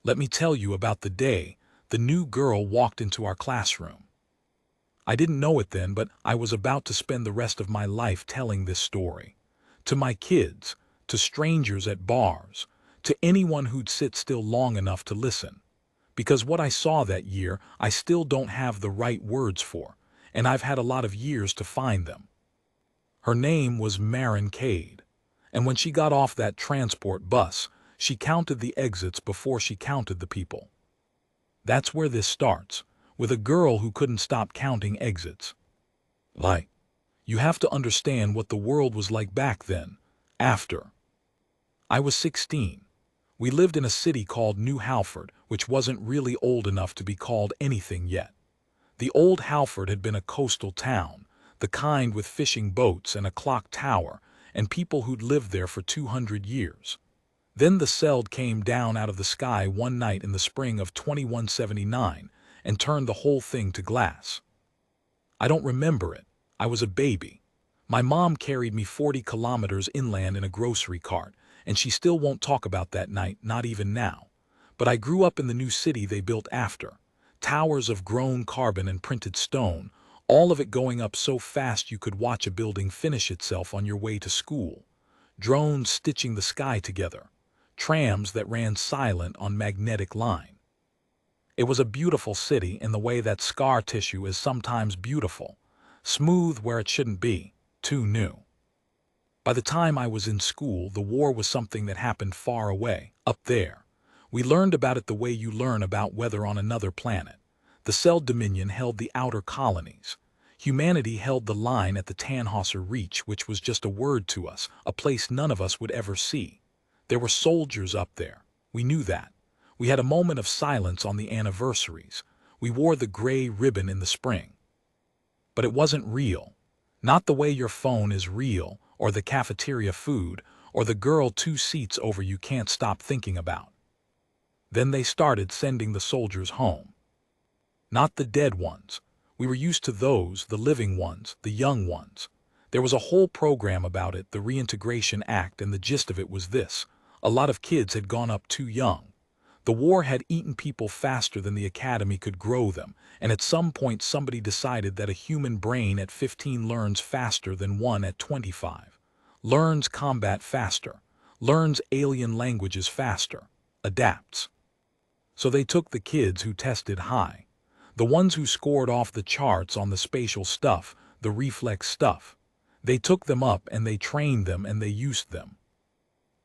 Let me tell you about the day the new girl walked into our classroom. I didn't know it then, but I was about to spend the rest of my life telling this story. To my kids, to strangers at bars, to anyone who'd sit still long enough to listen. Because what I saw that year, I still don't have the right words for, and I've had a lot of years to find them. Her name was Marin Cade, and when she got off that transport bus, she counted the exits before she counted the people. That's where this starts, with a girl who couldn't stop counting exits. Like, you have to understand what the world was like back then, after. I was 16. We lived in a city called New Halford, which wasn't really old enough to be called anything yet. The old Halford had been a coastal town, the kind with fishing boats and a clock tower, and people who'd lived there for 200 years. Then the Seld came down out of the sky one night in the spring of 2179 and turned the whole thing to glass. I don't remember it. I was a baby. My mom carried me 40 kilometers inland in a grocery cart, and she still won't talk about that night, not even now. But I grew up in the new city they built after. Towers of grown carbon and printed stone, all of it going up so fast you could watch a building finish itself on your way to school. Drones stitching the sky together. Trams that ran silent on magnetic line. It was a beautiful city in the way that scar tissue is sometimes beautiful, smooth where it shouldn't be, too new. By the time I was in school, the war was something that happened far away, up there. We learned about it the way you learn about weather on another planet. The Seld Dominion held the outer colonies. Humanity held the line at the Tannhäuser Reach, which was just a word to us, a place none of us would ever see. There were soldiers up there. We knew that. We had a moment of silence on the anniversaries. We wore the gray ribbon in the spring. But it wasn't real. Not the way your phone is real, or the cafeteria food, or the girl 2 seats over you can't stop thinking about. Then they started sending the soldiers home. Not the dead ones. We were used to those, the living ones, the young ones. There was a whole program about it, the Reintegration Act, and the gist of it was this. A lot of kids had gone up too young. The war had eaten people faster than the academy could grow them, and at some point somebody decided that a human brain at 15 learns faster than one at 25. Learns combat faster. Learns alien languages faster. Adapts. So they took the kids who tested high. The ones who scored off the charts on the spatial stuff, the reflex stuff. They took them up and they trained them and they used them.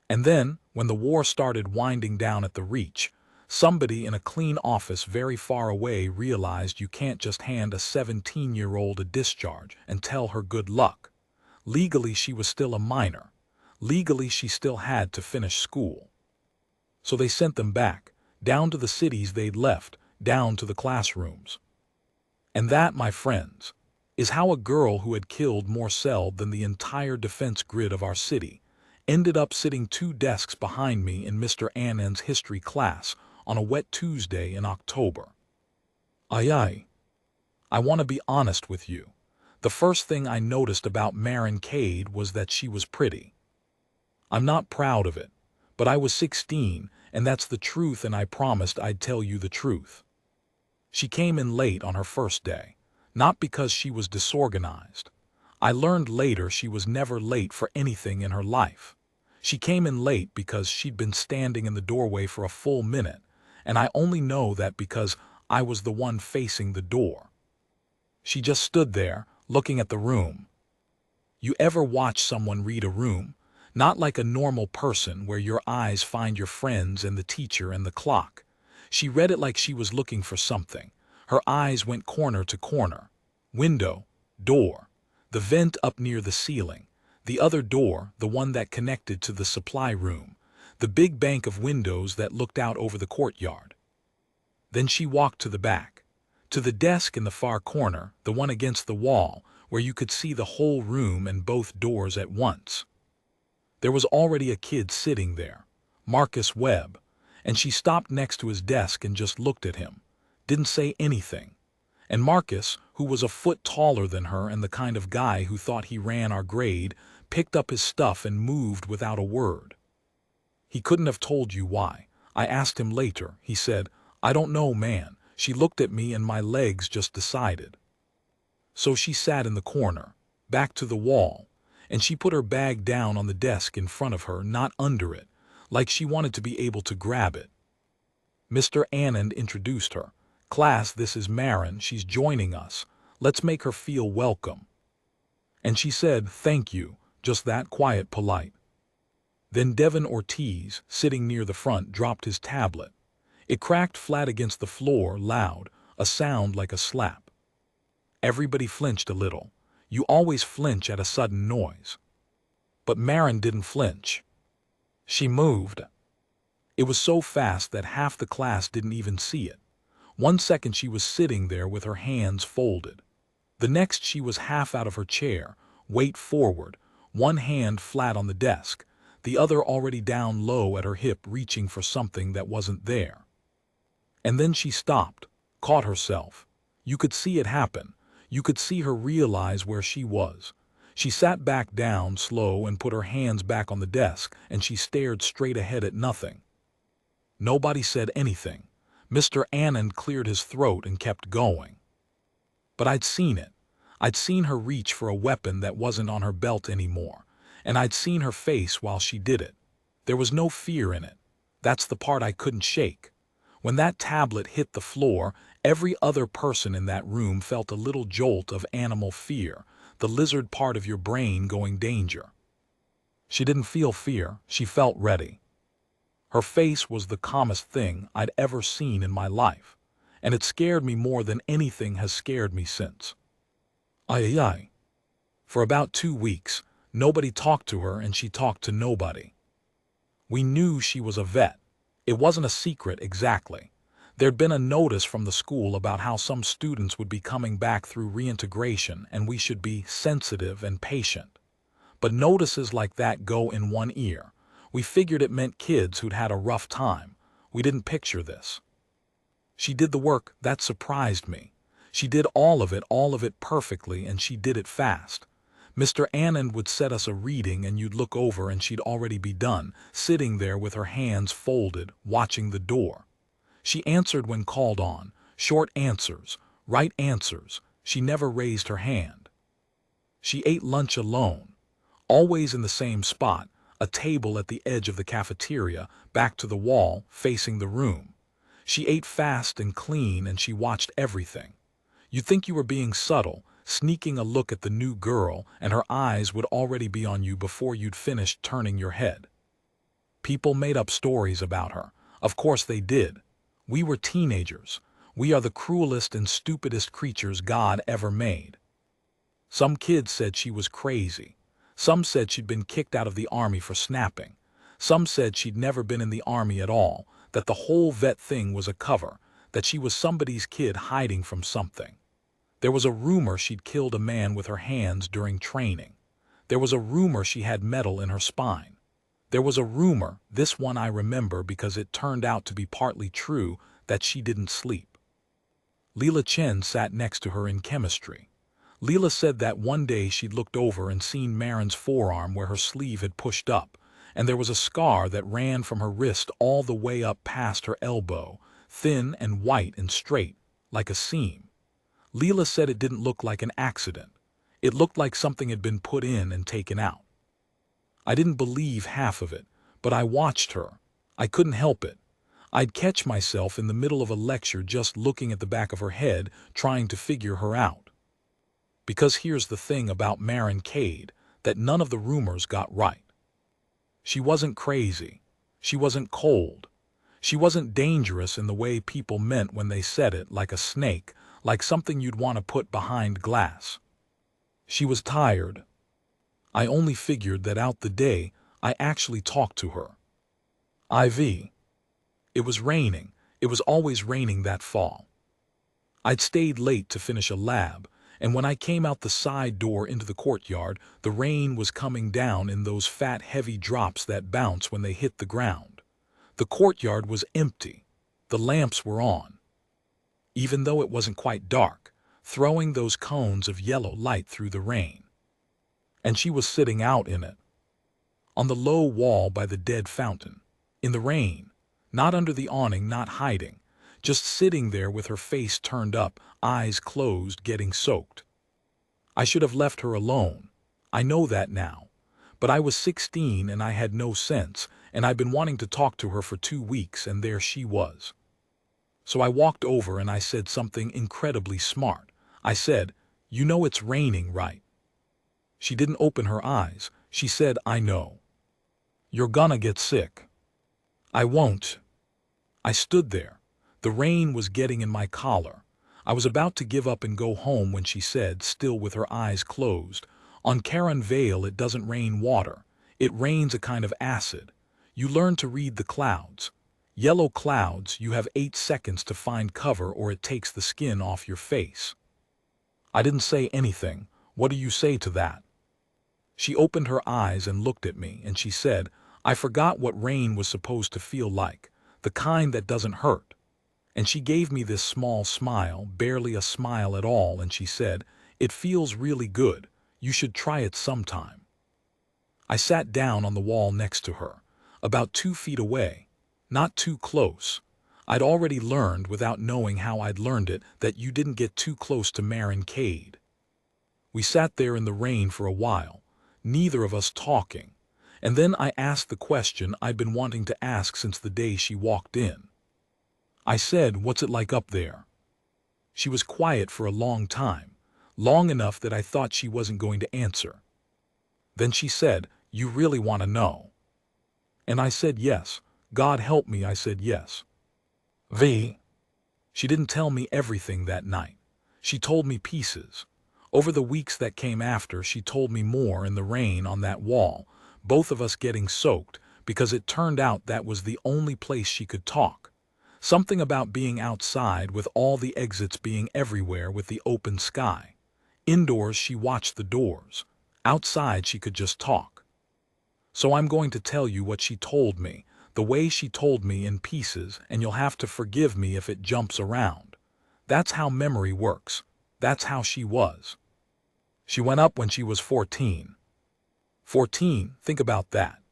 And then, when the war started winding down at the Reach, somebody in a clean office very far away realized you can't just hand a 17-year-old a discharge and tell her good luck. Legally, she was still a minor. Legally, she still had to finish school. So they sent them back, down to the cities they'd left, down to the classrooms. And that, my friends, is how a girl who had killed more Seld than the entire defense grid of our city ended up sitting 2 desks behind me in Mr. Annen's history class on a wet Tuesday in October. Aye. I want to be honest with you. The first thing I noticed about Marin Cade was that she was pretty. I'm not proud of it, but I was 16, and that's the truth, and I promised I'd tell you the truth. She came in late on her first day, not because she was disorganized. I learned later she was never late for anything in her life. She came in late because she'd been standing in the doorway for a full minute, and I only know that because I was the one facing the door. She just stood there, looking at the room. You ever watch someone read a room? Not like a normal person where your eyes find your friends and the teacher and the clock. She read it like she was looking for something. Her eyes went corner to corner. Window, door, the vent up near the ceiling, the other door, the one that connected to the supply room, the big bank of windows that looked out over the courtyard. Then she walked to the back, to the desk in the far corner, the one against the wall, where you could see the whole room and both doors at once. There was already a kid sitting there, Marcus Webb, and she stopped next to his desk and just looked at him, didn't say anything. And Marcus, who was a foot taller than her and the kind of guy who thought he ran our grade, picked up his stuff and moved without a word. He couldn't have told you why. I asked him later. He said, "I don't know, man. She looked at me and my legs just decided." So she sat in the corner, back to the wall, and she put her bag down on the desk in front of her, not under it, like she wanted to be able to grab it. Mr. Anand introduced her. "Class, this is Marin. She's joining us. Let's make her feel welcome." And she said, "Thank you," just that, quiet, polite. Then Devin Ortiz, sitting near the front, dropped his tablet. It cracked flat against the floor, loud, a sound like a slap. Everybody flinched a little. You always flinch at a sudden noise. But Marin didn't flinch. She moved. It was so fast that half the class didn't even see it. 1 second she was sitting there with her hands folded. The next she was half out of her chair, weight forward, one hand flat on the desk, the other already down low at her hip, reaching for something that wasn't there. And then she stopped, caught herself. You could see it happen. You could see her realize where she was. She sat back down, slow, and put her hands back on the desk, and she stared straight ahead at nothing. Nobody said anything. Mr. Anand cleared his throat and kept going. But I'd seen it. I'd seen her reach for a weapon that wasn't on her belt anymore, and I'd seen her face while she did it. There was no fear in it. That's the part I couldn't shake. When that tablet hit the floor, every other person in that room felt a little jolt of animal fear, the lizard part of your brain going danger. She didn't feel fear, she felt ready. Her face was the calmest thing I'd ever seen in my life, and it scared me more than anything has scared me since. Ay. For about 2 weeks, nobody talked to her and she talked to nobody. We knew she was a vet. It wasn't a secret exactly. There'd been a notice from the school about how some students would be coming back through reintegration and we should be sensitive and patient. But notices like that go in one ear. We figured it meant kids who'd had a rough time. We didn't picture this. She did the work. That surprised me. She did all of it perfectly, and she did it fast. Mr. Anand would set us a reading and you'd look over and she'd already be done, sitting there with her hands folded, watching the door. She answered when called on, short answers, right answers. She never raised her hand. She ate lunch alone, always in the same spot, a table at the edge of the cafeteria, back to the wall, facing the room. She ate fast and clean, and she watched everything. You'd think you were being subtle, sneaking a look at the new girl, and her eyes would already be on you before you'd finished turning your head. People made up stories about her. Of course they did. We were teenagers. We are the cruelest and stupidest creatures God ever made. Some kids said she was crazy. Some said she'd been kicked out of the army for snapping. Some said she'd never been in the army at all, that the whole vet thing was a cover, that she was somebody's kid hiding from something. There was a rumor she'd killed a man with her hands during training. There was a rumor she had metal in her spine. There was a rumor, this one I remember because it turned out to be partly true, that she didn't sleep. Leela Chen sat next to her in chemistry. Leela said that one day she'd looked over and seen Marin's forearm where her sleeve had pushed up, and there was a scar that ran from her wrist all the way up past her elbow, thin and white and straight, like a seam. Leela said it didn't look like an accident. It looked like something had been put in and taken out. I didn't believe half of it, but I watched her. I couldn't help it. I'd catch myself in the middle of a lecture just looking at the back of her head, trying to figure her out. Because here's the thing about Marin Cade, that none of the rumors got right. She wasn't crazy. She wasn't cold. She wasn't dangerous in the way people meant when they said it, like a snake, like something you'd want to put behind glass. She was tired. I only figured that out the day I actually talked to her. IV. It was raining. It was always raining that fall. I'd stayed late to finish a lab, and when I came out the side door into the courtyard, the rain was coming down in those fat, heavy drops that bounce when they hit the ground. The courtyard was empty. The lamps were on. Even though it wasn't quite dark, throwing those cones of yellow light through the rain. And she was sitting out in it. On the low wall by the dead fountain. In the rain. Not under the awning, not hiding. Just sitting there with her face turned up, eyes closed, getting soaked. I should have left her alone. I know that now. But I was 16 and I had no sense, and I'd been wanting to talk to her for 2 weeks, and there she was. So I walked over and I said something incredibly smart. I said, "You know it's raining, right?" She didn't open her eyes. She said, "I know. You're gonna get sick." "I won't." I stood there. The rain was getting in my collar. I was about to give up and go home when she said, still with her eyes closed, "On Caron Vale it doesn't rain water. It rains a kind of acid. You learn to read the clouds. Yellow clouds, you have 8 seconds to find cover or it takes the skin off your face." I didn't say anything. What do you say to that? She opened her eyes and looked at me, and she said, "I forgot what rain was supposed to feel like, the kind that doesn't hurt." And she gave me this small smile, barely a smile at all, and she said, "It feels really good. You should try it sometime." I sat down on the wall next to her, about 2 feet away, not too close. I'd already learned, without knowing how I'd learned it, that you didn't get too close to Marin Cade. We sat there in the rain for a while, neither of us talking, and then I asked the question I'd been wanting to ask since the day she walked in. I said, "What's it like up there?" She was quiet for a long time, long enough that I thought she wasn't going to answer. Then she said, "You really want to know?" And I said yes. God help me, I said yes. V. She didn't tell me everything that night. She told me pieces. Over the weeks that came after, she told me more in the rain on that wall, both of us getting soaked, because it turned out that was the only place she could talk. Something about being outside with all the exits being everywhere with the open sky. Indoors she watched the doors. Outside she could just talk. So I'm going to tell you what she told me, the way she told me, in pieces, and you'll have to forgive me if it jumps around. That's how memory works. That's how she was. She went up when she was 14. 14, think about that.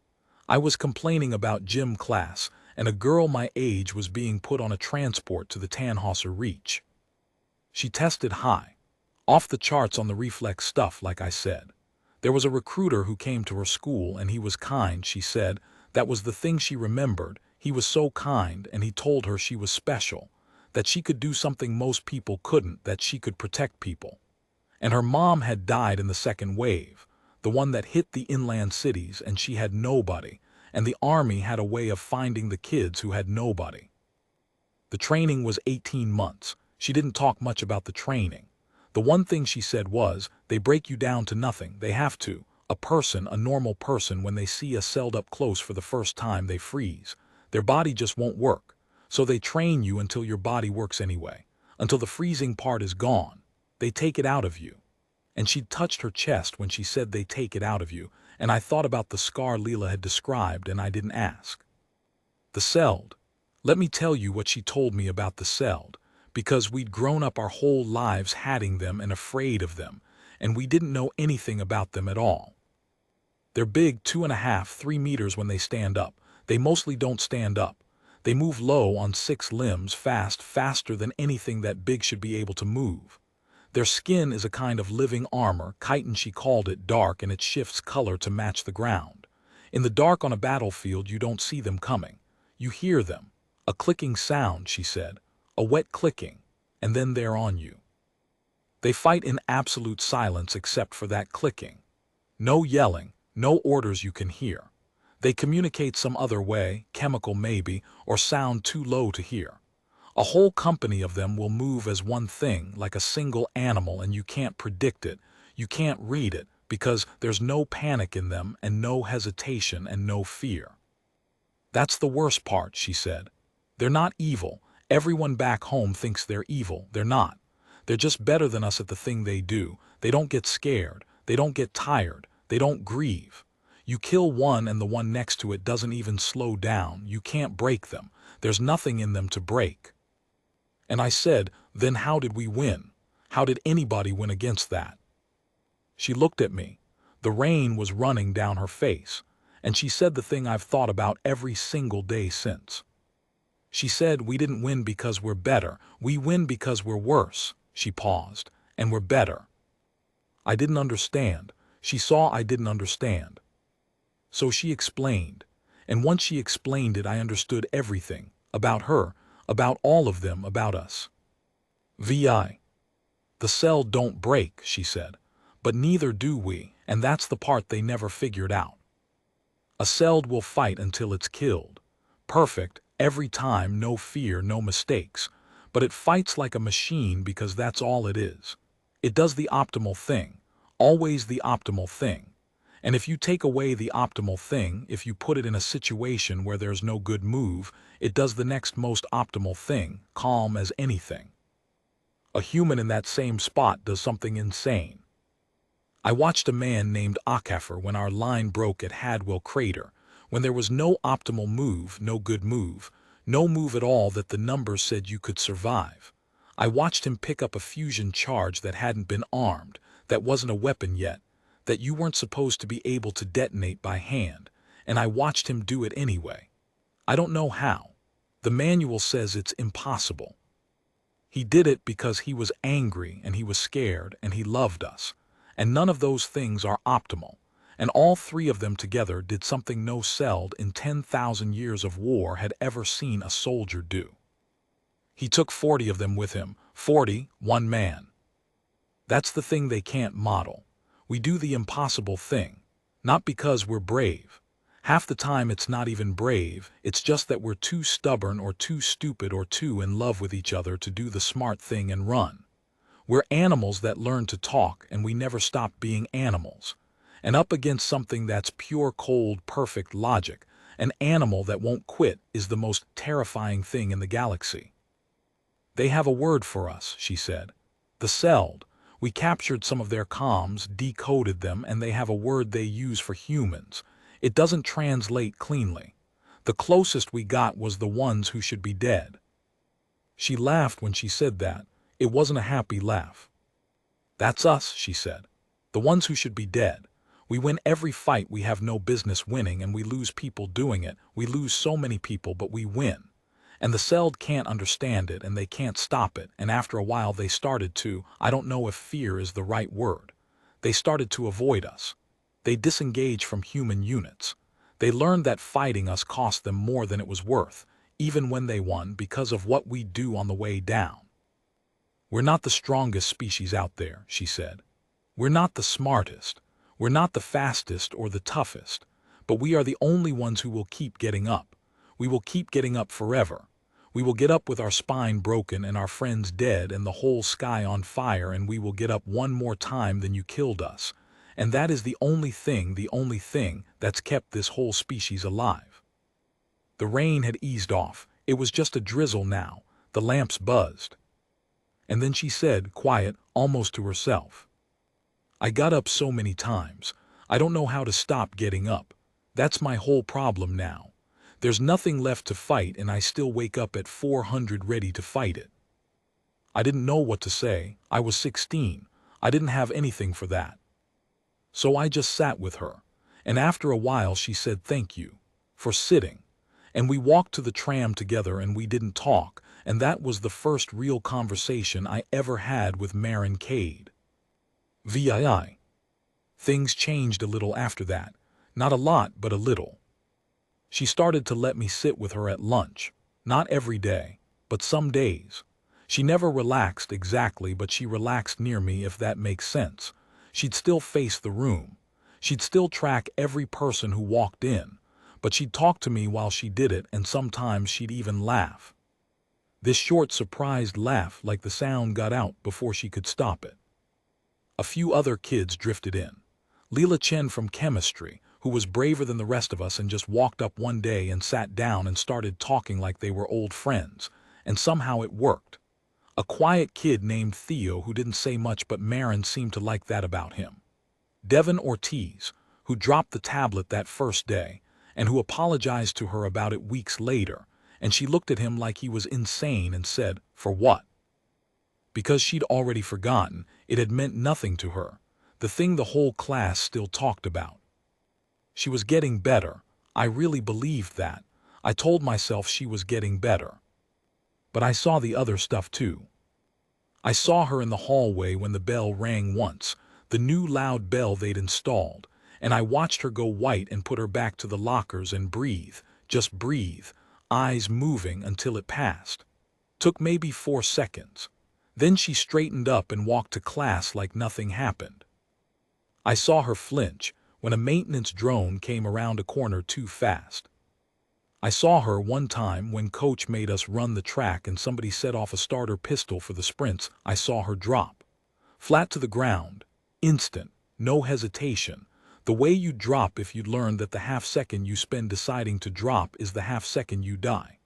I was complaining about gym class, and a girl my age was being put on a transport to the Tannhauser Reach. She tested high, off the charts on the reflex stuff, like I said. There was a recruiter who came to her school, and he was kind, she said. That was the thing she remembered. He was so kind, and he told her she was special, that she could do something most people couldn't, that she could protect people. And her mom had died in the second wave, the one that hit the inland cities, and she had nobody, and the army had a way of finding the kids who had nobody. The training was 18 months. She didn't talk much about the training. The one thing she said was, they break you down to nothing, they have to. A normal person, when they see a celled up close for the first time, they freeze. Their body just won't work. So they train you until your body works anyway, until the freezing part is gone. They take it out of you. And she touched her chest when she said they take it out of you, and I thought about the scar Leela had described, and I didn't ask. The celled. Let me tell you what she told me about the celled, because we'd grown up our whole lives hating them and afraid of them, and we didn't know anything about them at all. They're big, 2.5, 3 meters when they stand up. They mostly don't stand up. They move low on 6 limbs, faster than anything that big should be able to move. Their skin is a kind of living armor, chitin she called it, dark, and it shifts color to match the ground. In the dark on a battlefield you don't see them coming. You hear them. A clicking sound, she said. A wet clicking. And then they're on you. They fight in absolute silence except for that clicking. No yelling, no orders you can hear. They communicate some other way, chemical maybe, or sound too low to hear. A whole company of them will move as one thing, like a single animal, and you can't predict it. You can't read it, because there's no panic in them, and no hesitation, and no fear. That's the worst part, she said. They're not evil. Everyone back home thinks they're evil. They're not. They're just better than us at the thing they do. They don't get scared. They don't get tired. They don't grieve. You kill one and the one next to it doesn't even slow down. You can't break them. There's nothing in them to break. And I said, then how did we win? How did anybody win against that? She looked at me. The rain was running down her face, and she said the thing I've thought about every single day since. She said we didn't win because we're better, we win because we're worse. She paused. And we're better. I didn't understand. She saw I didn't understand. So she explained. And once she explained it, I understood everything. About her, about all of them, about us. VI. The cell don't break, she said. But neither do we, and that's the part they never figured out. A cell will fight until it's killed. Perfect, every time, no fear, no mistakes. But it fights like a machine because that's all it is. It does the optimal thing, always the optimal thing. And if you take away the optimal thing, if you put it in a situation where there's no good move, it does the next most optimal thing, calm as anything. A human in that same spot does something insane. I watched a man named Akafer when our line broke at Hadwell Crater, when there was no optimal move, no good move, no move at all that the numbers said you could survive. I watched him pick up a fusion charge that hadn't been armed, that wasn't a weapon yet, that you weren't supposed to be able to detonate by hand, and I watched him do it anyway. I don't know how. The manual says it's impossible. He did it because he was angry and he was scared and he loved us. And none of those things are optimal. And all three of them together did something no cell in 10,000 years of war had ever seen a soldier do. He took 40 of them with him, 40, one man. That's the thing they can't model. We do the impossible thing, not because we're brave. Half the time it's not even brave, it's just that we're too stubborn or too stupid or too in love with each other to do the smart thing and run. We're animals that learn to talk and we never stop being animals. And up against something that's pure cold, perfect logic, an animal that won't quit is the most terrifying thing in the galaxy. They have a word for us, she said. The Celd. We captured some of their comms, decoded them, and they have a word they use for humans. It doesn't translate cleanly. The closest we got was the ones who should be dead. She laughed when she said that. It wasn't a happy laugh. That's us, she said. The ones who should be dead. We win every fight we have no business winning, and we lose people doing it. We lose so many people, but we win. And the Celd can't understand it, and they can't stop it, and after a while they started to, I don't know if fear is the right word. They started to avoid us. They disengaged from human units. They learned that fighting us cost them more than it was worth, even when they won, because of what we do on the way down. We're not the strongest species out there, she said. We're not the smartest. We're not the fastest or the toughest. But we are the only ones who will keep getting up. We will keep getting up forever. We will get up with our spine broken and our friends dead and the whole sky on fire, and we will get up one more time than you killed us. And that is the only thing that's kept this whole species alive. The rain had eased off. It was just a drizzle now. The lamps buzzed. And then she said, quiet, almost to herself, I got up so many times. I don't know how to stop getting up. That's my whole problem now. There's nothing left to fight, and I still wake up at 400 ready to fight it. I didn't know what to say. I was 16. I didn't have anything for that. So I just sat with her. And after a while she said thank you for sitting. And we walked to the tram together and we didn't talk, and that was the first real conversation I ever had with Marin Cade. VII. Things changed a little after that. Not a lot, but a little. She started to let me sit with her at lunch. Not every day, but some days. She never relaxed exactly, but she relaxed near me, if that makes sense. She'd still face the room. She'd still track every person who walked in. But she'd talk to me while she did it, and sometimes she'd even laugh. This short, surprised laugh, like the sound got out before she could stop it. A few other kids drifted in. Leela Chen from chemistry, who was braver than the rest of us and just walked up one day and sat down and started talking like they were old friends, and somehow it worked. A quiet kid named Theo who didn't say much, but Marin seemed to like that about him. Devin Ortiz, who dropped the tablet that first day, and who apologized to her about it weeks later, and she looked at him like he was insane and said, for what? Because she'd already forgotten, it had meant nothing to her, the thing the whole class still talked about. She was getting better. I really believed that. I told myself she was getting better. But I saw the other stuff too. I saw her in the hallway when the bell rang once, the new loud bell they'd installed, and I watched her go white and put her back to the lockers and breathe, just breathe, eyes moving until it passed. Took maybe 4 seconds. Then she straightened up and walked to class like nothing happened. I saw her flinch when a maintenance drone came around a corner too fast. I saw her one time when coach made us run the track and somebody set off a starter pistol for the sprints. I saw her drop. Flat to the ground. Instant. No hesitation. The way you drop if you'd learned that the half second you spend deciding to drop is the half second you die.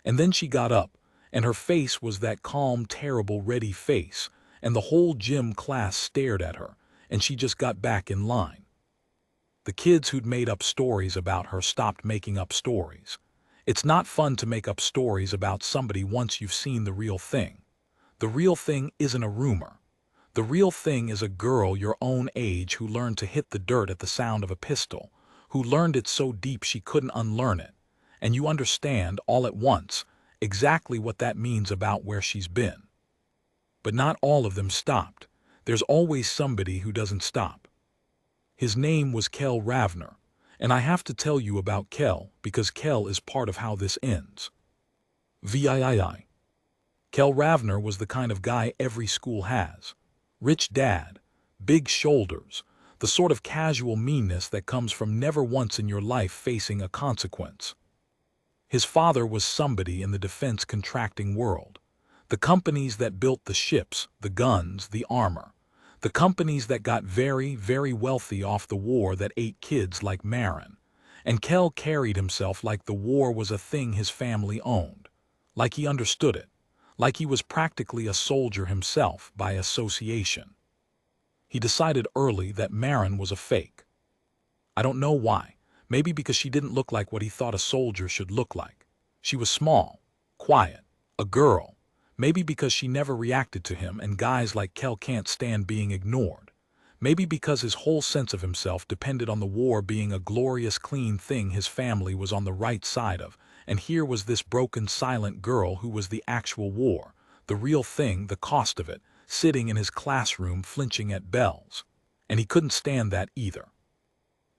And then she got up, and her face was that calm, terrible, ready face, and the whole gym class stared at her, and she just got back in line. The kids who'd made up stories about her stopped making up stories. It's not fun to make up stories about somebody once you've seen the real thing. The real thing isn't a rumor. The real thing is a girl your own age who learned to hit the dirt at the sound of a pistol, who learned it so deep she couldn't unlearn it, and you understand all at once exactly what that means about where she's been. But not all of them stopped. There's always somebody who doesn't stop. His name was Kel Ravner, and I have to tell you about Kel because Kel is part of how this ends. VIII. Kel Ravner was the kind of guy every school has. Rich dad, big shoulders, the sort of casual meanness that comes from never once in your life facing a consequence. His father was somebody in the defense contracting world. The companies that built the ships, the guns, the armor. The companies that got very, very wealthy off the war that ate kids like Marin. And Kel carried himself like the war was a thing his family owned. Like he understood it. Like he was practically a soldier himself by association. He decided early that Marin was a fake. I don't know why. Maybe because she didn't look like what he thought a soldier should look like. She was small, quiet, a girl. Maybe because she never reacted to him and guys like Kel can't stand being ignored. Maybe because his whole sense of himself depended on the war being a glorious clean thing his family was on the right side of, and here was this broken silent girl who was the actual war, the real thing, the cost of it, sitting in his classroom flinching at bells. And he couldn't stand that either.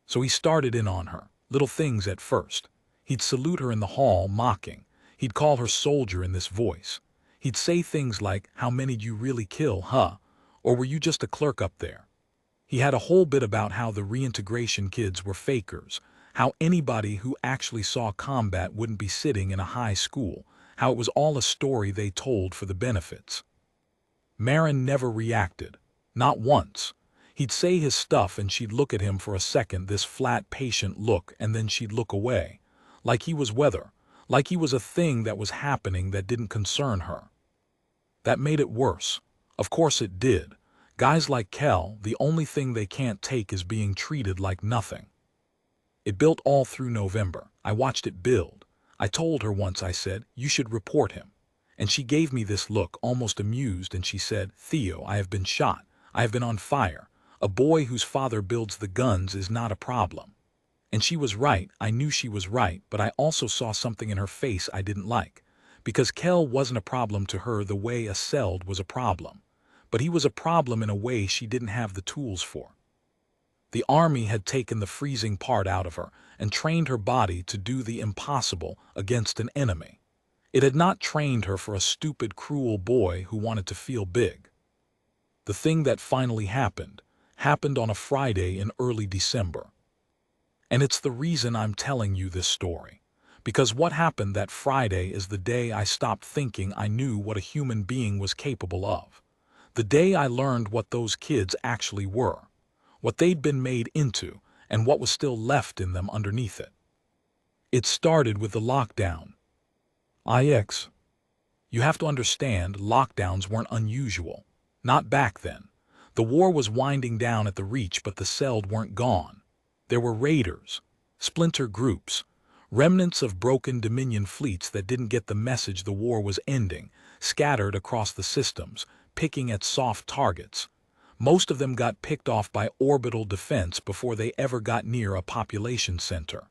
So he started in on her, little things at first. He'd salute her in the hall, mocking. He'd call her soldier in this voice. He'd say things like, "How many'd you really kill, huh? Or were you just a clerk up there?" He had a whole bit about how the reintegration kids were fakers, how anybody who actually saw combat wouldn't be sitting in a high school, how it was all a story they told for the benefits. Marin never reacted. Not once. He'd say his stuff and she'd look at him for a second, this flat, patient look, and then she'd look away. Like he was weather. Like he was a thing that was happening that didn't concern her. That made it worse. Of course it did. Guys like Kel, the only thing they can't take is being treated like nothing. It built all through November. I watched it build. I told her once, I said, "You should report him." And she gave me this look, almost amused, and she said, "Theo, I have been shot. I have been on fire. A boy whose father builds the guns is not a problem." And she was right. I knew she was right, but I also saw something in her face I didn't like. Because Kel wasn't a problem to her the way a Seld was a problem. But he was a problem in a way she didn't have the tools for. The army had taken the freezing part out of her and trained her body to do the impossible against an enemy. It had not trained her for a stupid, cruel boy who wanted to feel big. The thing that finally happened on a Friday in early December. And it's the reason I'm telling you this story. Because what happened that Friday is the day I stopped thinking I knew what a human being was capable of. The day I learned what those kids actually were. What they'd been made into, and what was still left in them underneath it. It started with the lockdown. You have to understand, lockdowns weren't unusual. Not back then. The war was winding down at the Reach, but the Seld weren't gone. There were raiders, splinter groups, remnants of broken Dominion fleets that didn't get the message the war was ending, scattered across the systems, picking at soft targets. Most of them got picked off by orbital defense before they ever got near a population center.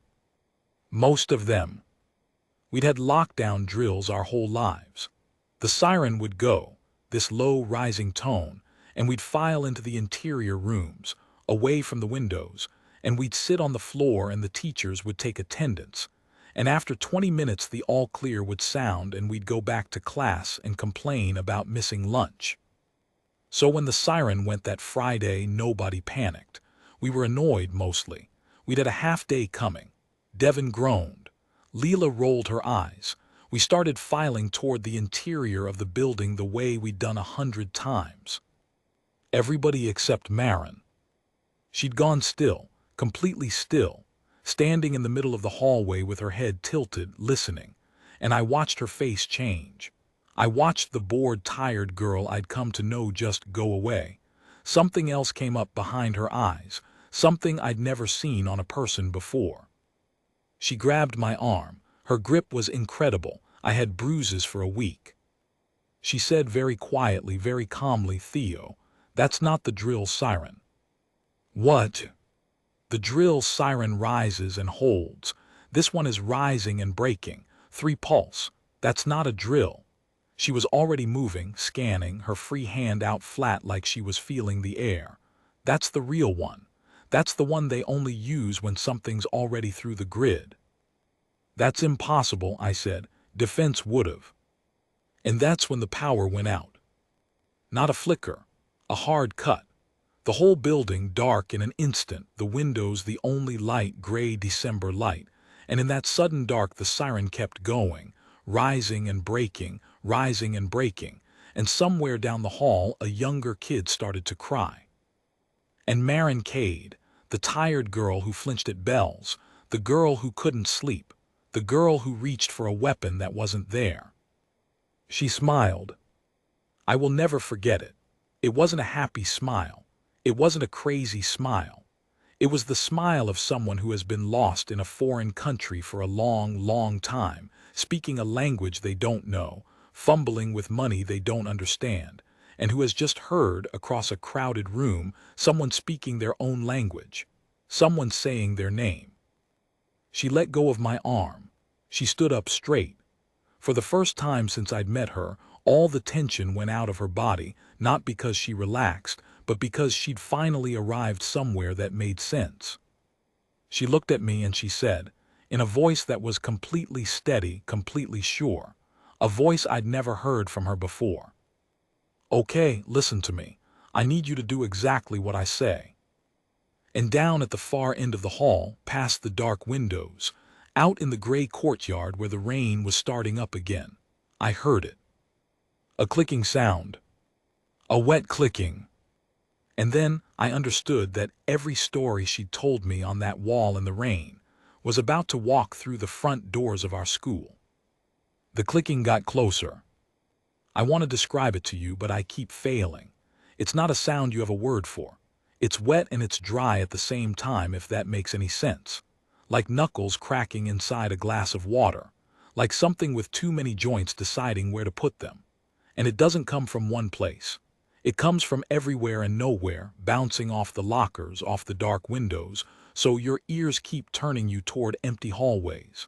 Most of them. We'd had lockdown drills our whole lives. The siren would go, this low rising tone, and we'd file into the interior rooms, away from the windows, and we'd sit on the floor and the teachers would take attendance. And after 20 minutes the all clear would sound and we'd go back to class and complain about missing lunch. So when the siren went that Friday, nobody panicked. We were annoyed mostly. We'd had a half day coming. Devin groaned. Leela rolled her eyes. We started filing toward the interior of the building the way we'd done 100 times. Everybody except Marin. She'd gone still, completely still, standing in the middle of the hallway with her head tilted, listening, and I watched her face change. I watched the bored, tired girl I'd come to know just go away. Something else came up behind her eyes, something I'd never seen on a person before. She grabbed my arm. Her grip was incredible. I had bruises for a week. She said very quietly, very calmly, "Theo, that's not the drill siren." "What?" "The drill siren rises and holds. This one is rising and breaking. 3 pulse. That's not a drill." She was already moving, scanning, her free hand out flat like she was feeling the air. "That's the real one. That's the one they only use when something's already through the grid." "That's impossible," I said. "Defense would've." And that's when the power went out. Not a flicker, a hard cut. The whole building dark in an instant, the windows the only light, gray December light, and in that sudden dark the siren kept going, rising and breaking, and somewhere down the hall a younger kid started to cry. And Marin Cade, the tired girl who flinched at bells, the girl who couldn't sleep, the girl who reached for a weapon that wasn't there. She smiled. I will never forget it. It wasn't a happy smile. It wasn't a crazy smile. It was the smile of someone who has been lost in a foreign country for a long, long time, speaking a language they don't know, fumbling with money they don't understand, and who has just heard, across a crowded room, someone speaking their own language, someone saying their name. She let go of my arm. She stood up straight. For the first time since I'd met her, all the tension went out of her body, not because she relaxed, but because she'd finally arrived somewhere that made sense. She looked at me and she said, in a voice that was completely steady, completely sure, a voice I'd never heard from her before. "Okay, listen to me. I need you to do exactly what I say." And down at the far end of the hall, past the dark windows, out in the gray courtyard where the rain was starting up again, I heard it. A clicking sound. A wet clicking. And then I understood that every story she'd told me on that wall in the rain was about to walk through the front doors of our school. The clicking got closer. I want to describe it to you, but I keep failing. It's not a sound you have a word for. It's wet and it's dry at the same time, if that makes any sense. Like knuckles cracking inside a glass of water. Like something with too many joints deciding where to put them. And it doesn't come from one place. It comes from everywhere and nowhere, bouncing off the lockers, off the dark windows, so your ears keep turning you toward empty hallways.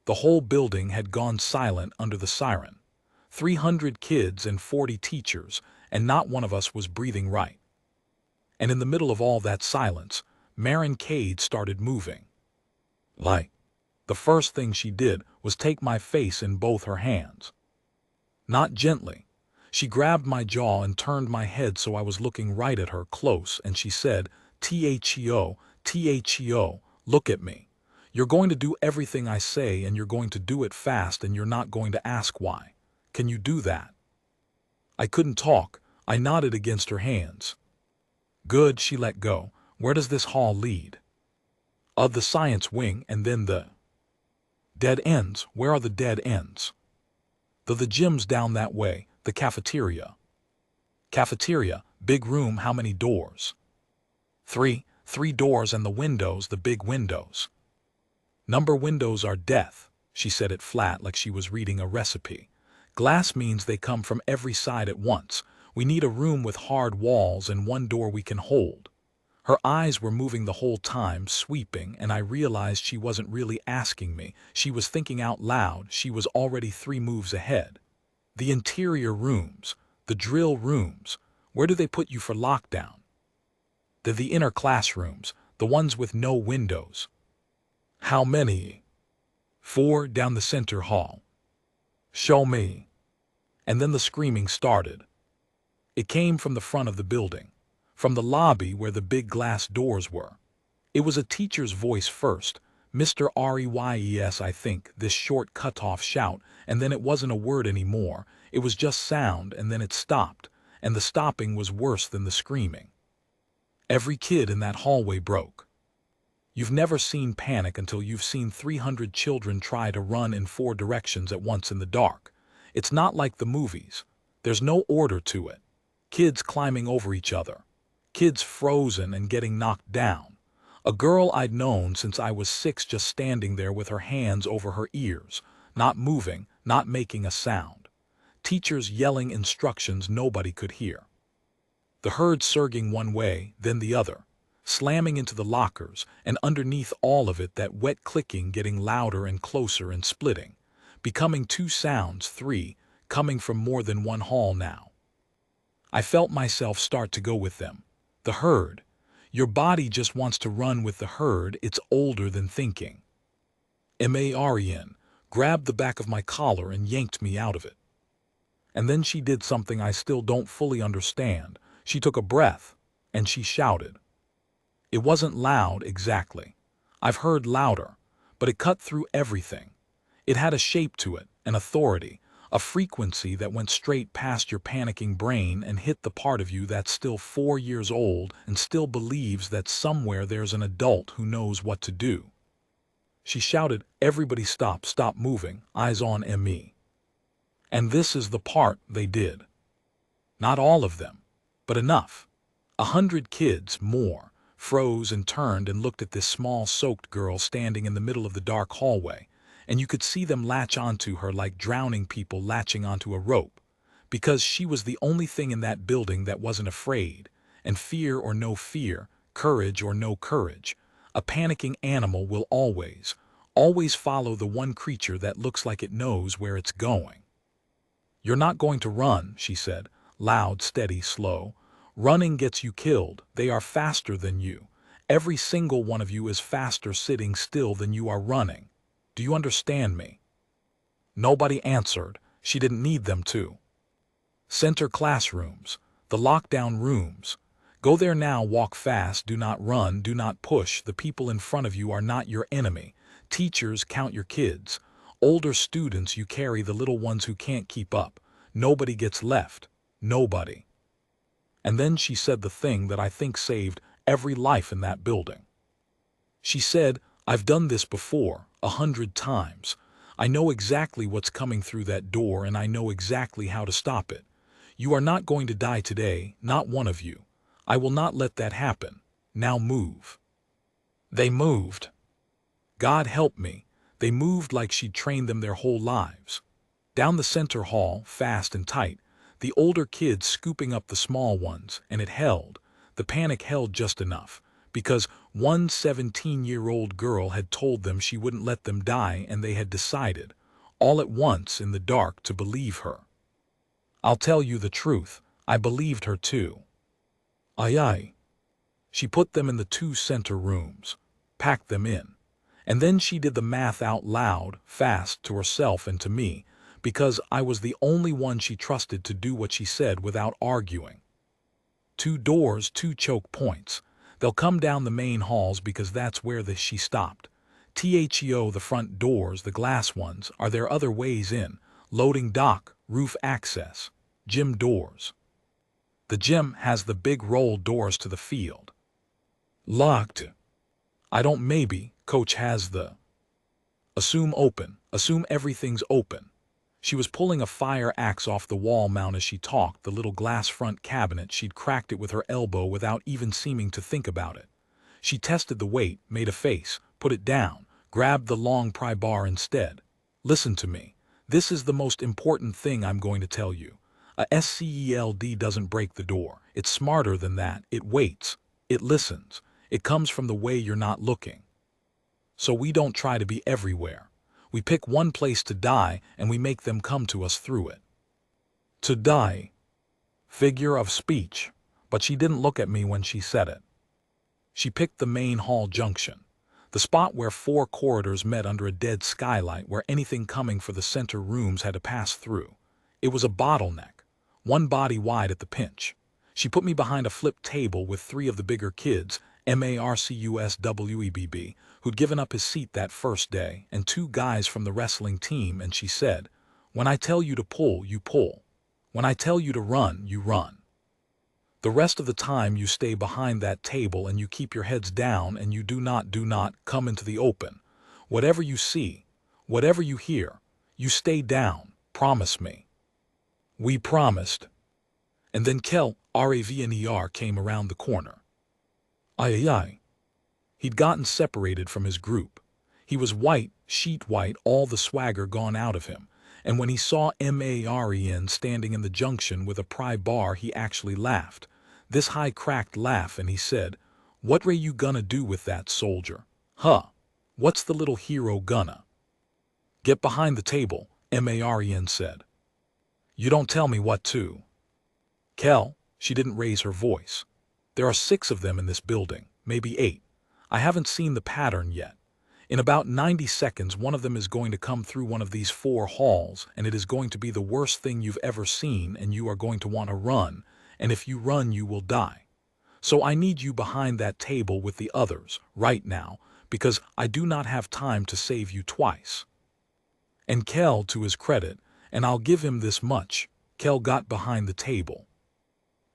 The whole building had gone silent under the siren. 300 kids and 40 teachers, and not one of us was breathing right. And in the middle of all that silence, Marin Cade started moving. The first thing she did was take my face in both her hands. Not gently. She grabbed my jaw and turned my head so I was looking right at her, close, and she said, "Theo, look at me. You're going to do everything I say, and you're going to do it fast, and you're not going to ask why. Can you do that?" I couldn't talk. I nodded against her hands. "Good," she let go. "Where does this hall lead?" "The science wing, and then the..." "Dead ends? Where are the dead ends?" The gym's down that way, the cafeteria." "Cafeteria, big room, how many doors?" Three doors, and the windows, the big windows." "Number windows are death." She said it flat, like she was reading a recipe. "Glass means they come from every side at once. We need a room with hard walls and one door we can hold." Her eyes were moving the whole time, sweeping, and I realized she wasn't really asking me. She was thinking out loud. She was already 3 moves ahead. The interior rooms, the drill rooms, where do they put you for lockdown? The inner classrooms, the ones with no windows. How many? 4 down the center hall. Show me. And then the screaming started. It came from the front of the building, from the lobby where the big glass doors were. It was a teacher's voice first, Mr. Reyes, I think, this short cut-off shout, and then it wasn't a word anymore. It was just sound, and then it stopped, and the stopping was worse than the screaming. Every kid in that hallway broke. You've never seen panic until you've seen 300 children try to run in 4 directions at once in the dark. It's not like the movies. There's no order to it. Kids climbing over each other. Kids frozen and getting knocked down. A girl I'd known since I was 6 just standing there with her hands over her ears, not moving, not making a sound. Teachers yelling instructions nobody could hear. The herd surging one way, then the other, slamming into the lockers, and underneath all of it that wet clicking getting louder and closer and splitting, becoming 2 sounds, 3, coming from more than one hall now. I felt myself start to go with them. The herd. Your body just wants to run with the herd. It's older than thinking. Marian grabbed the back of my collar and yanked me out of it. And then she did something I still don't fully understand. She took a breath, and she shouted. It wasn't loud exactly. I've heard louder, but it cut through everything. It had a shape to it, an authority, a frequency that went straight past your panicking brain and hit the part of you that's still 4 years old and still believes that somewhere there's an adult who knows what to do. She shouted, "Everybody stop, stop moving, eyes on me." And this is the part they did. Not all of them, but enough. 100 kids, more, froze and turned and looked at this small soaked girl standing in the middle of the dark hallway, and you could see them latch onto her like drowning people latching onto a rope, because she was the only thing in that building that wasn't afraid, and fear or no fear, courage or no courage, a panicking animal will always follow the one creature that looks like it knows where it's going. "You're not going to run," she said, loud, steady, slow. "Running gets you killed. They are faster than you. Every single one of you is faster sitting still than you are running. Do you understand me?" Nobody answered. She didn't need them to. Center classrooms, the lockdown rooms. Go there now, walk fast, do not run, do not push. The people in front of you are not your enemy. Teachers, count your kids. Older students, you carry the little ones who can't keep up. Nobody gets left. Nobody. And then she said the thing that I think saved every life in that building. She said, "I've done this before, 100 times. I know exactly what's coming through that door and I know exactly how to stop it. You are not going to die today, not one of you. I will not let that happen. Now move." They moved. God help me, they moved like she'd trained them their whole lives. Down the center hall, fast and tight, the older kids scooping up the small ones, and it held. The panic held just enough, because one 17-year-old girl had told them she wouldn't let them die, and they had decided, all at once in the dark, to believe her. I'll tell you the truth, I believed her too. Aye. She put them in the 2 center rooms, packed them in, and then she did the math out loud, fast, to herself and to me, because I was the only one she trusted to do what she said without arguing. 2 doors, 2 choke points. They'll come down the main halls because that's where she stopped. The front doors, the glass ones, are there other ways in, loading dock, roof access, gym doors. The gym has the big roll doors to the field. Locked. I don't maybe, coach has the. Assume open, assume everything's open. She was pulling a fire axe off the wall mount as she talked, the little glass front cabinet. She'd cracked it with her elbow without even seeming to think about it. She tested the weight, made a face, put it down, grabbed the long pry bar instead. "Listen to me. This is the most important thing I'm going to tell you. A SCELD doesn't break the door. It's smarter than that. It waits. It listens. It comes from the way you're not looking. So we don't try to be everywhere. We pick one place to die and we make them come to us through it. To die. Figure of speech. But she didn't look at me when she said it. She picked the main hall junction, the spot where 4 corridors met under a dead skylight where anything coming for the center rooms had to pass through. It was a bottleneck, one body wide at the pinch. She put me behind a flipped table with 3 of the bigger kids, Marcuswebb, who'd given up his seat that first day, and 2 guys from the wrestling team, and she said, "When I tell you to pull, you pull. When I tell you to run, you run. The rest of the time you stay behind that table and you keep your heads down and you do not come into the open. Whatever you see, whatever you hear, you stay down, promise me." We promised. And then Kel, Ravner, came around the corner. Aye. He'd gotten separated from his group. He was white, sheet white, all the swagger gone out of him. And when he saw Marian standing in the junction with a pry bar, he actually laughed. This high cracked laugh, and he said, "What ray you gonna do with that, soldier? Huh? What's the little hero gonna?" "Get behind the table," Marian said. "You don't tell me what to." "Kel," she didn't raise her voice. "There are 6 of them in this building, maybe 8. I haven't seen the pattern yet. In about 90 seconds, one of them is going to come through one of these 4 halls, and it is going to be the worst thing you've ever seen, and you are going to want to run, and if you run, you will die. So I need you behind that table with the others, right now, because I do not have time to save you twice." And Kel, to his credit, and I'll give him this much, Kel got behind the table.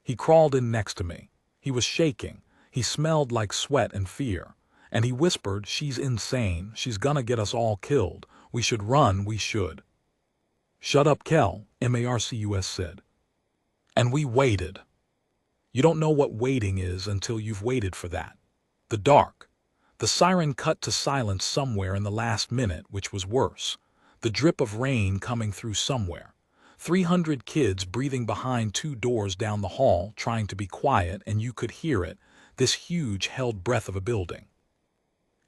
He crawled in next to me. He was shaking. He smelled like sweat and fear. And he whispered, "She's insane. She's gonna get us all killed. We should run, we should." "Shut up, Kel," Marcus said. And we waited. You don't know what waiting is until you've waited for that. The dark. The siren cut to silence somewhere in the last minute, which was worse. The drip of rain coming through somewhere. 300 kids breathing behind 2 doors down the hall, trying to be quiet, and you could hear it, this huge held breath of a building.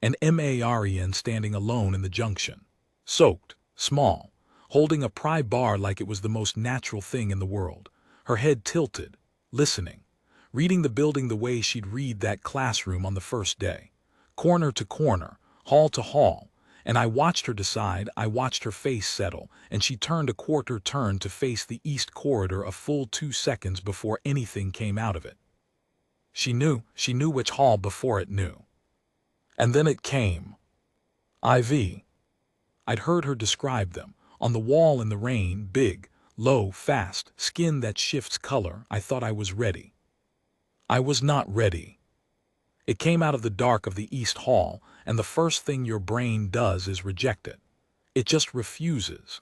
And Marian standing alone in the junction, soaked, small, holding a pry bar like it was the most natural thing in the world, her head tilted, listening, reading the building the way she'd read that classroom on the first day, corner to corner, hall to hall, and I watched her decide, I watched her face settle, and she turned a quarter turn to face the east corridor a full 2 seconds before anything came out of it. She knew which hall before it knew. And then it came. I'd heard her describe them, on the wall in the rain, big, low, fast, skin that shifts color. I thought I was ready. I was not ready. It came out of the dark of the East Hall, and the first thing your brain does is reject it. It just refuses.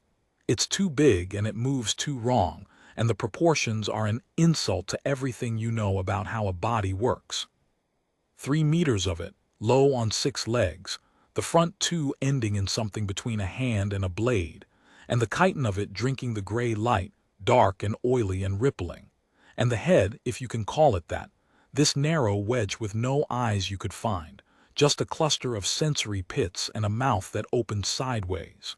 It's too big and it moves too wrong, and the proportions are an insult to everything you know about how a body works. 3 meters of it, low on 6 legs, the front 2 ending in something between a hand and a blade, and the chitin of it drinking the gray light, dark and oily and rippling. And the head, if you can call it that, this narrow wedge with no eyes you could find, just a cluster of sensory pits and a mouth that opened sideways.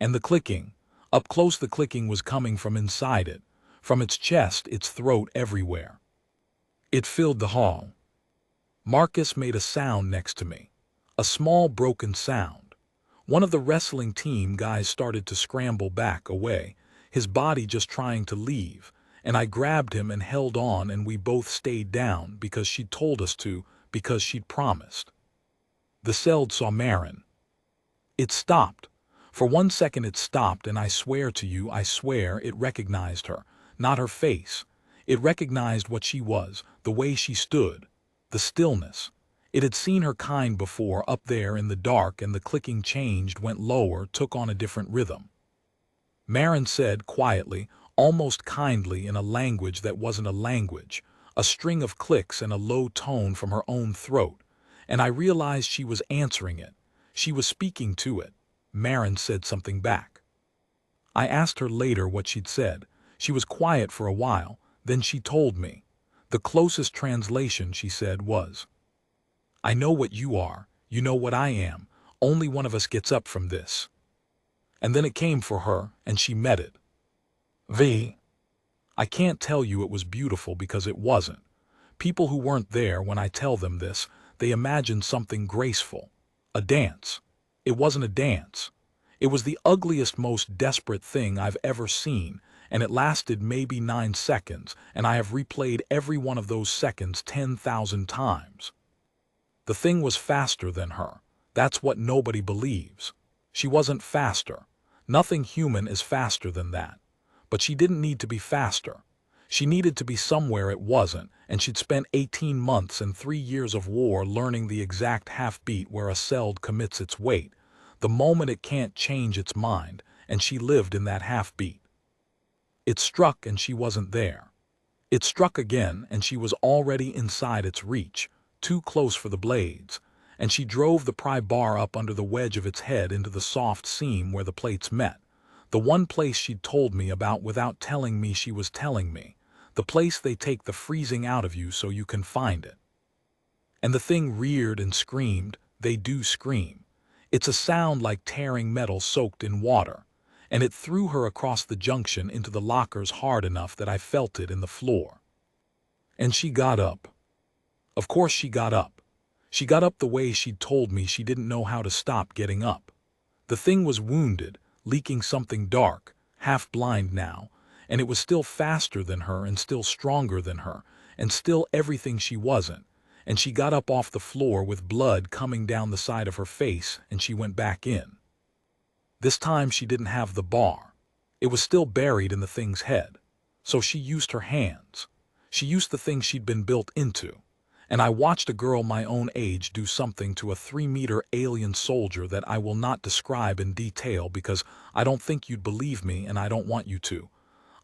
And the clicking, up close the clicking was coming from inside it, from its chest, its throat, everywhere. It filled the hall. Marcus made a sound next to me, a small broken sound. One of the wrestling team guys started to scramble back away, his body just trying to leave, and I grabbed him and held on, and we both stayed down because she'd told us to, because she'd promised. The Seld saw Marin. It stopped. For 1 second it stopped, and I swear to you, I swear it recognized her, not her face. It recognized what she was, the way she stood, the stillness. It had seen her kind before, up there in the dark, and the clicking changed, went lower, took on a different rhythm. Marin said quietly, almost kindly, in a language that wasn't a language, a string of clicks and a low tone from her own throat, and I realized she was answering it. She was speaking to it. Marin said something back. I asked her later what she'd said. She was quiet for a while, then she told me. The closest translation, she said, was, "I know what you are, you know what I am, only one of us gets up from this." And then it came for her, and she met it. I can't tell you it was beautiful because it wasn't. People who weren't there when I tell them this, they imagine something graceful. A dance. It wasn't a dance. It was the ugliest, most desperate thing I've ever seen, and it lasted maybe 9 seconds, and I have replayed every one of those seconds 10,000 times. The thing was faster than her. That's what nobody believes. She wasn't faster. Nothing human is faster than that. But she didn't need to be faster. She needed to be somewhere it wasn't, and she'd spent 18 months and 3 years of war learning the exact half-beat where a cell commits its weight, the moment it can't change its mind, and she lived in that half-beat. It struck and she wasn't there. It struck again and she was already inside its reach, too close for the blades, and she drove the pry bar up under the wedge of its head into the soft seam where the plates met, the one place she'd told me about without telling me she was telling me, the place they take the freezing out of you so you can find it. And the thing reared and screamed. They do scream. It's a sound like tearing metal soaked in water, and it threw her across the junction into the lockers hard enough that I felt it in the floor. And she got up. Of course she got up. She got up the way she'd told me she didn't know how to stop getting up. The thing was wounded, leaking something dark, half blind now, and it was still faster than her and still stronger than her, and still everything she wasn't, and she got up off the floor with blood coming down the side of her face, and she went back in. This time she didn't have the bar. It was still buried in the thing's head. So she used her hands. She used the thing she'd been built into. And I watched a girl my own age do something to a 3-meter alien soldier that I will not describe in detail because I don't think you'd believe me and I don't want you to.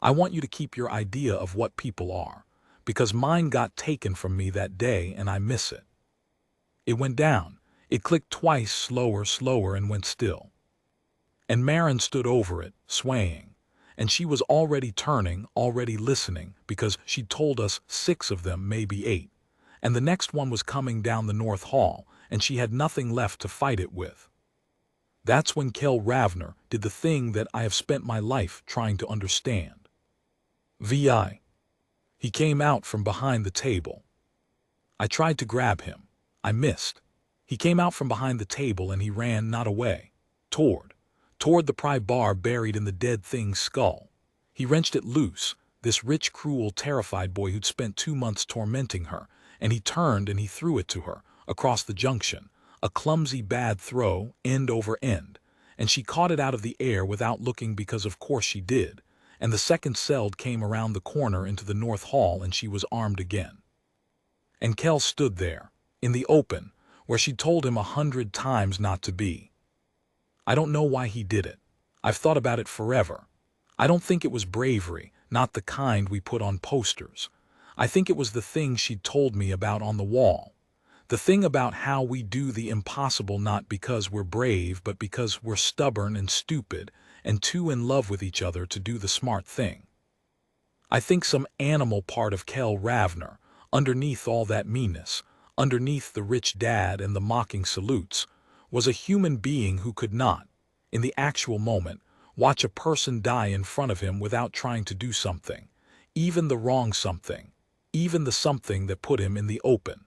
I want you to keep your idea of what people are, because mine got taken from me that day and I miss it. It went down. It clicked twice, slower, and went still. And Marin stood over it, swaying. And she was already turning, already listening, because she'd told us 6 of them, maybe 8. And the next one was coming down the North Hall, and she had nothing left to fight it with. That's when Kel Ravner did the thing that I have spent my life trying to understand. VI. He came out from behind the table. I tried to grab him. I missed. He came out from behind the table and he ran not away. Toward the pry bar buried in the dead thing's skull. He wrenched it loose, this rich, cruel, terrified boy who'd spent 2 months tormenting her, and he turned and he threw it to her, across the junction, a clumsy bad throw, end over end, and she caught it out of the air without looking because of course she did, and the second cell came around the corner into the North Hall and she was armed again. And Kel stood there, in the open, where she'd told him 100 times not to be. I don't know why he did it. I've thought about it forever. I don't think it was bravery, not the kind we put on posters. I think it was the thing she'd told me about on the wall. The thing about how we do the impossible not because we're brave but because we're stubborn and stupid and too in love with each other to do the smart thing. I think some animal part of Kel Ravner, underneath all that meanness, underneath the rich dad and the mocking salutes, was a human being who could not, in the actual moment, watch a person die in front of him without trying to do something, even the wrong something, even the something that put him in the open.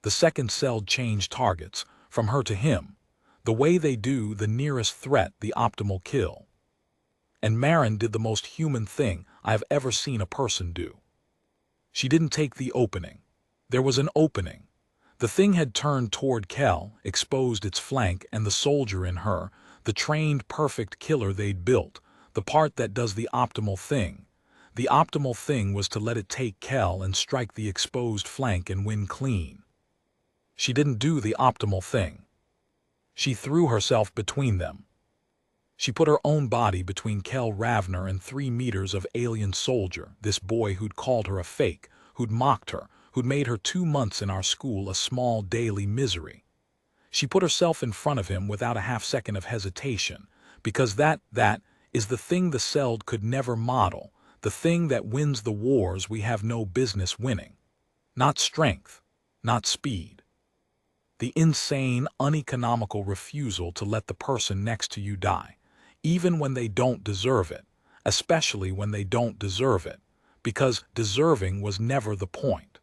The second cell changed targets, from her to him, the way they do the nearest threat, the optimal kill. And Marin did the most human thing I have ever seen a person do. She didn't take the opening. There was an opening. The thing had turned toward Kel, exposed its flank, and the soldier in her, the trained perfect killer they'd built, the part that does the optimal thing. The optimal thing was to let it take Kel and strike the exposed flank and win clean. She didn't do the optimal thing. She threw herself between them. She put her own body between Kel Ravner and 3 meters of alien soldier, this boy who'd called her a fake, who'd mocked her, who'd made her 2 months in our school a small daily misery. She put herself in front of him without a half second of hesitation, because that is the thing the cell could never model, the thing that wins the wars we have no business winning. Not strength, not speed. The insane, uneconomical refusal to let the person next to you die, even when they don't deserve it, especially when they don't deserve it, because deserving was never the point.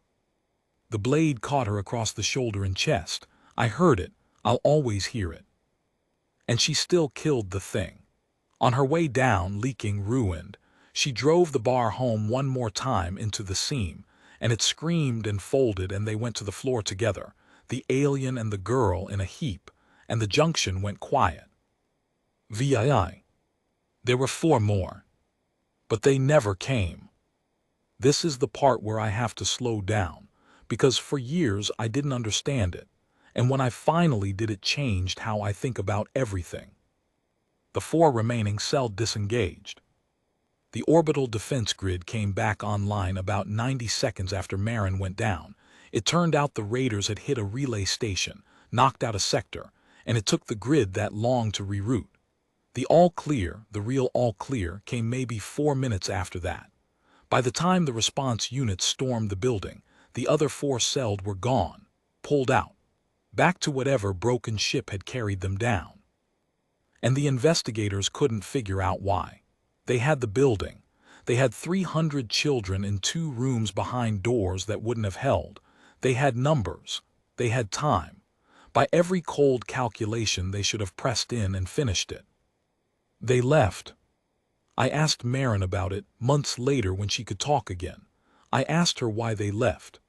The blade caught her across the shoulder and chest. I heard it. I'll always hear it. And she still killed the thing. On her way down, leaking, ruined, she drove the bar home one more time into the seam, and it screamed and folded, and they went to the floor together, the alien and the girl in a heap, and the junction went quiet. VII. There were 4 more. But they never came. This is the part where I have to slow down, because for years I didn't understand it, and when I finally did, it changed how I think about everything. The 4 remaining cell disengaged. The orbital defense grid came back online about 90 seconds after Marin went down. It turned out the raiders had hit a relay station, knocked out a sector, and it took the grid that long to reroute. The all clear, the real all clear, came maybe 4 minutes after that. By the time the response units stormed the building, the other 4 celled were gone, pulled out, back to whatever broken ship had carried them down. And the investigators couldn't figure out why. They had the building. They had 300 children in 2 rooms behind doors that wouldn't have held. They had numbers. They had time. By every cold calculation, they should have pressed in and finished it. They left. I asked Marin about it months later when she could talk again. I asked her why they left.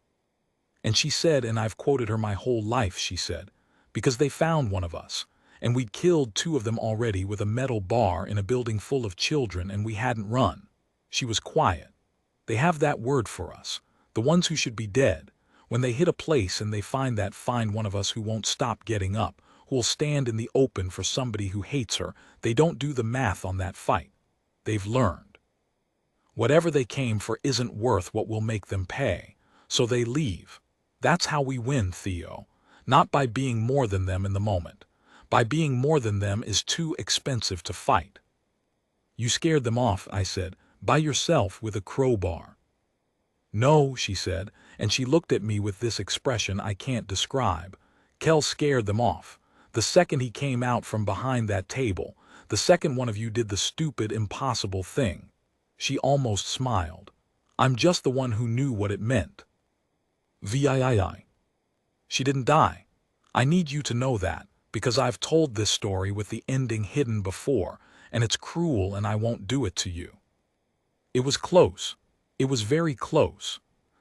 And she said, and I've quoted her my whole life, she said, because they found one of us, and we'd killed 2 of them already with a metal bar in a building full of children, and we hadn't run. She was quiet. They have that word for us, the ones who should be dead. When they hit a place and they find one of us who won't stop getting up, who'll stand in the open for somebody who hates her, they don't do the math on that fight. They've learned. Whatever they came for isn't worth what will make them pay, so they leave. That's how we win, Theo. Not by being more than them in the moment. By being more than them is too expensive to fight. You scared them off, I said, by yourself with a crowbar. No, she said, and she looked at me with this expression I can't describe. Kel scared them off. The second he came out from behind that table, the second one of you did the stupid, impossible thing. She almost smiled. I'm just the one who knew what it meant. VII. She didn't die. I need you to know that, because I've told this story with the ending hidden before, and it's cruel and I won't do it to you. It was close. It was very close.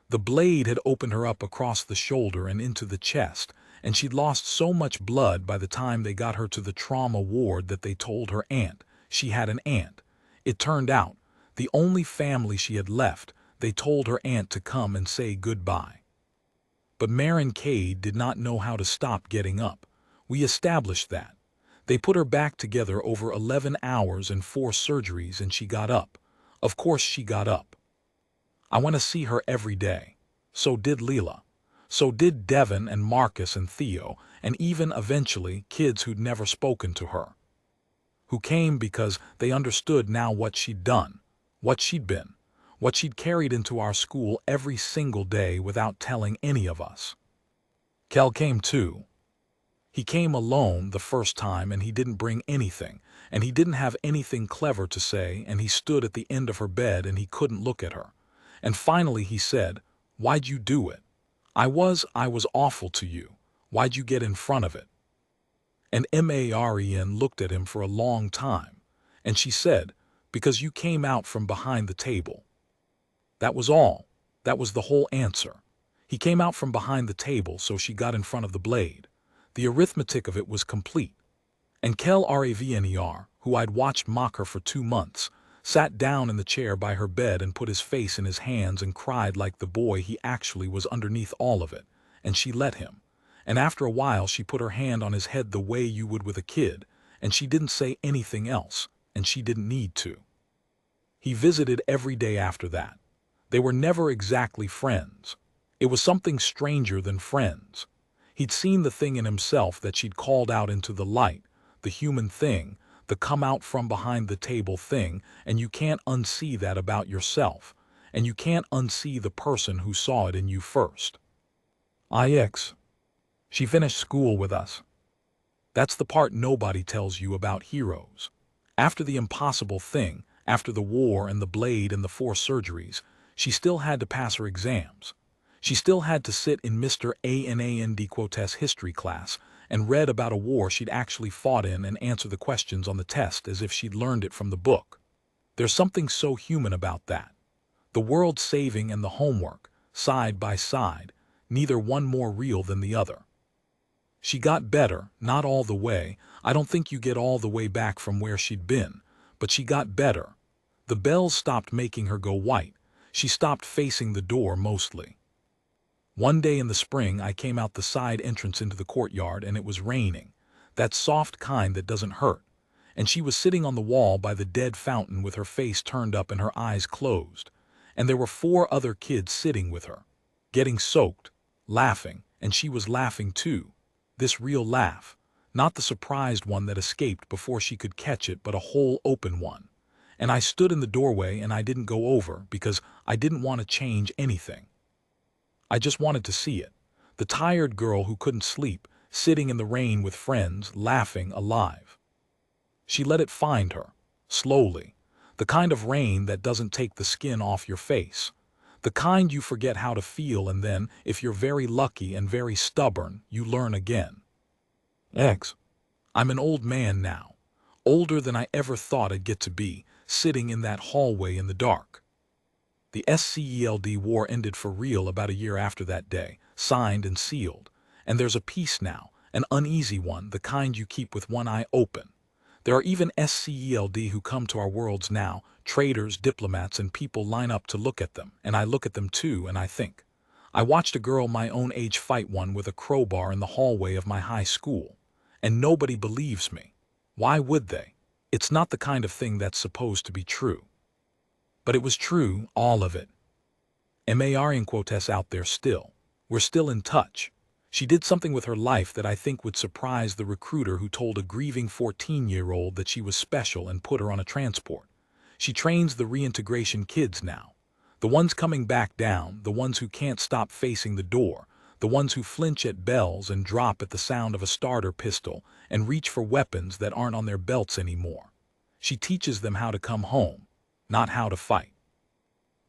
The blade had opened her up across the shoulder and into the chest, and she'd lost so much blood by the time they got her to the trauma ward that they told her aunt. She had an aunt. It turned out, the only family she had left, they told her aunt to come and say goodbye. But Marin Cade did not know how to stop getting up. We established that. They put her back together over 11 hours and 4 surgeries, and she got up. Of course she got up. I want to see her every day. So did Leela. So did Devin and Marcus and Theo, and even eventually kids who'd never spoken to her. Who came because they understood now what she'd done, what she'd been, what she'd carried into our school every single day without telling any of us. Kel came too. He came alone the first time, and he didn't bring anything, and he didn't have anything clever to say, and he stood at the end of her bed and he couldn't look at her. And finally he said, "Why'd you do it? I was awful to you. Why'd you get in front of it?" And Marian looked at him for a long time, and she said, "Because you came out from behind the table." That was all. That was the whole answer. He came out from behind the table, so she got in front of the blade. The arithmetic of it was complete. And Kel Ravner, who I'd watched mock her for 2 months, sat down in the chair by her bed and put his face in his hands and cried like the boy he actually was underneath all of it, and she let him. And after a while she put her hand on his head the way you would with a kid, and she didn't say anything else, and she didn't need to. He visited every day after that. They were never exactly friends. It was something stranger than friends. He'd seen the thing in himself that she'd called out into the light, the human thing, the come out from behind the table thing, and you can't unsee that about yourself, and you can't unsee the person who saw it in you first. She finished school with us. That's the part nobody tells you about heroes. After the impossible thing, After the war and the blade and the 4 surgeries, she still had to pass her exams. She still had to sit in Mr. Anand's history class and read about a war she'd actually fought in and answer the questions on the test as if she'd learned it from the book. There's something so human about that. The world saving and the homework, side by side, neither one more real than the other. She got better, not all the way. I don't think you get all the way back from where she'd been, but she got better. The bells stopped making her go white. She stopped facing the door mostly. One day in the spring, I came out the side entrance into the courtyard and it was raining, that soft kind that doesn't hurt, and she was sitting on the wall by the dead fountain with her face turned up and her eyes closed, and there were 4 other kids sitting with her, getting soaked, laughing, and she was laughing too. This real laugh, not the surprised one that escaped before she could catch it, but a whole open one. And I stood in the doorway and I didn't go over because I didn't want to change anything. I just wanted to see it. The tired girl who couldn't sleep, sitting in the rain with friends, laughing, alive. She let it find her, slowly. The kind of rain that doesn't take the skin off your face. The kind you forget how to feel and then, if you're very lucky and very stubborn, you learn again. I'm an old man now. Older than I ever thought I'd get to be, sitting in that hallway in the dark. The SCELD war ended for real about a year after that day, signed and sealed. And there's a peace now, an uneasy one, the kind you keep with one eye open. There are even SCELD who come to our worlds now, traders, diplomats, and people line up to look at them, and I look at them too, and I think. I watched a girl my own age fight one with a crowbar in the hallway of my high school, and nobody believes me. Why would they? It's not the kind of thing that's supposed to be true. But it was true, all of it. Marion out there still. We're still in touch. She did something with her life that I think would surprise the recruiter who told a grieving 14-year-old that she was special and put her on a transport. She trains the reintegration kids now. The ones coming back down, the ones who can't stop facing the door, the ones who flinch at bells and drop at the sound of a starter pistol and reach for weapons that aren't on their belts anymore. She teaches them how to come home, not how to fight.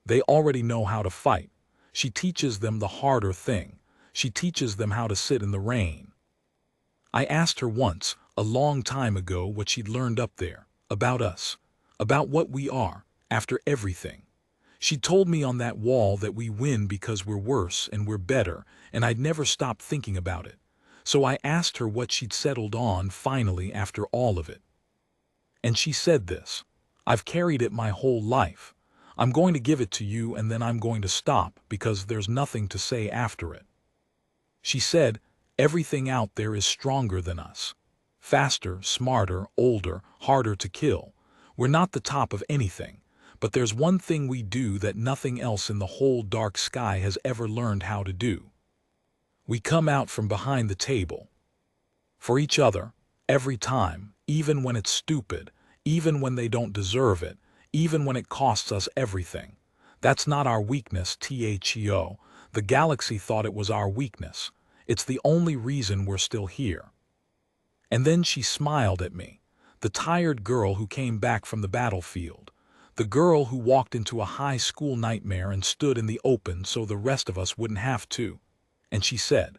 They already know how to fight. She teaches them the harder thing. She teaches them how to sit in the rain. I asked her once, a long time ago, what she'd learned up there, about us, about what we are, after everything. She told me on that wall that we win because we're worse and we're better, and I'd never stopped thinking about it. So I asked her what she'd settled on finally after all of it. And she said this: I've carried it my whole life. I'm going to give it to you and then I'm going to stop because there's nothing to say after it. She said, everything out there is stronger than us. Faster, smarter, older, harder to kill. We're not the top of anything, but there's one thing we do that nothing else in the whole dark sky has ever learned how to do. We come out from behind the table. For each other, every time, even when it's stupid, even when they don't deserve it, even when it costs us everything. That's not our weakness, THEO. The galaxy thought it was our weakness. It's the only reason we're still here. And then she smiled at me, the tired girl who came back from the battlefield, the girl who walked into a high school nightmare and stood in the open so the rest of us wouldn't have to. And she said,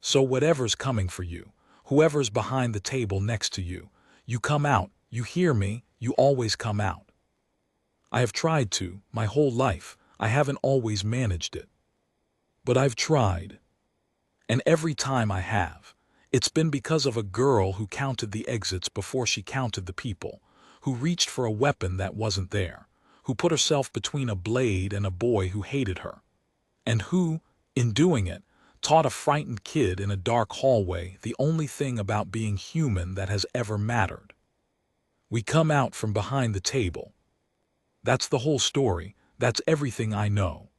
so whatever's coming for you, whoever's behind the table next to you, you come out, you hear me, you always come out. I have tried to, my whole life. I haven't always managed it. But I've tried. And every time I have, it's been because of a girl who counted the exits before she counted the people, who reached for a weapon that wasn't there, who put herself between a blade and a boy who hated her, and who, in doing it, taught a frightened kid in a dark hallway the only thing about being human that has ever mattered. We come out from behind the table. That's the whole story. That's everything I know.